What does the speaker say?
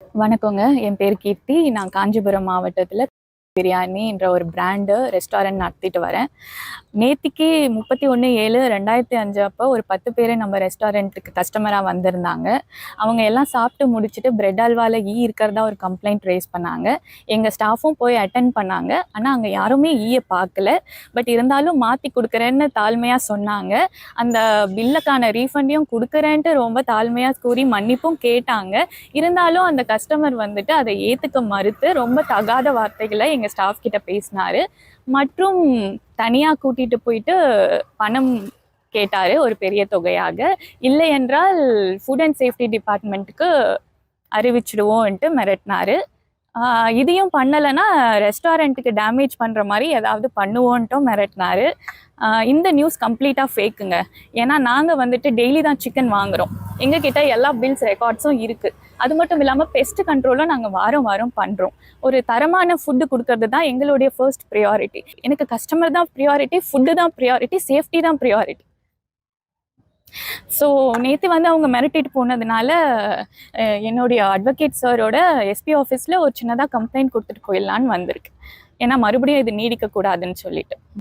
வணக்கங்க. என் பேர் கீர்த்தி. நான் காஞ்சிபுரம் மாவட்டத்தில பிரியாணின்ற ஒரு பிராண்டு ரெஸ்டாரண்ட் நடத்திட்டு வரேன். நேத்திக்கு 31/7/2005 அப்போ ஒரு 10 பேரு நம்ம ரெஸ்டாரண்ட்டுக்கு கஸ்டமரா வந்திருந்தாங்க. அவங்க எல்லாம் சாப்பிட்டு முடிச்சுட்டு பிரெட் அல்வால இருக்கிறதா ஒரு கம்ப்ளைண்ட் ரைஸ் பண்ணாங்க. எங்க ஸ்டாஃபும் போய் அட்டெண்ட் பண்ணாங்க. ஆனா அங்க யாருமே பார்க்கல. பட் இருந்தாலும் மாத்தி குடுக்குறேன்னு தாழ்மையா சொன்னாங்க. அந்த பில்லுக்கான ரீஃபண்டையும் குடுக்குறேன்ட்டு ரொம்ப தாழ்மையா கூறி மன்னிப்பும் கேட்டாங்க. இருந்தாலும் அந்த கஸ்டமர் வந்துட்டு அதை ஏத்துக்க மறுத்து ரொம்ப தகாத வார்த்தைகளை எங்க ஸ்டாஃப் கிட்ட பேசினாரு. மற்றும் தனியா கூட்டிட்டு போயிட்டு பணம் கேட்டாரு ஒரு பெரிய தொகையாக. இல்லை என்றால் ஃபுட் அண்ட் சேஃப்டி டிபார்ட்மெண்ட்டுக்கு அறிவிச்சிடுவோம்ன்ட்டு மிரட்டினாரு. இதையும் பண்ணலைன்னா ரெஸ்டாரண்ட்டுக்கு டேமேஜ் பண்ணுற மாதிரி ஏதாவது பண்ணுவோன்ட்டும் மிரட்டினாரு. இந்த நியூஸ் கம்ப்ளீட்டாக ஃபேக்குங்க. ஏன்னா நாங்கள் வந்துட்டு டெய்லி தான் சிக்கன் வாங்குகிறோம். எங்ககிட்ட எல்லா பில்ஸ் ரெக்கார்ட்ஸும் இருக்குது. அது மட்டும் இல்லாமல் பெஸ்ட் கண்ட்ரோலும் நாங்கள் வாரம் வாரம் பண்ணுறோம். ஒரு தரமான ஃபுட்டு கொடுக்கறது தான் எங்களுடைய ஃபர்ஸ்ட் ப்ரியாரிட்டி. எனக்கு கஸ்டமர் தான் ப்ரியாரிட்டி, ஃபுட்டு தான் ப்ரியாரிட்டி, சேஃப்டி தான் ப்ரியாரிட்டி. ஸோ நேற்று வந்து அவங்க மிரட்டிட்டு போனதுனால என்னுடைய அட்வொகேட் சாரோட எஸ்பி ஆஃபீஸில் ஒரு சின்னதாக கம்ப்ளைண்ட் கொடுத்துட்டு போயிடலான்னு வந்திருக்கு. ஏன்னா மறுபடியும் இது நீடிக்கக்கூடாதுன்னு சொல்லிட்டு.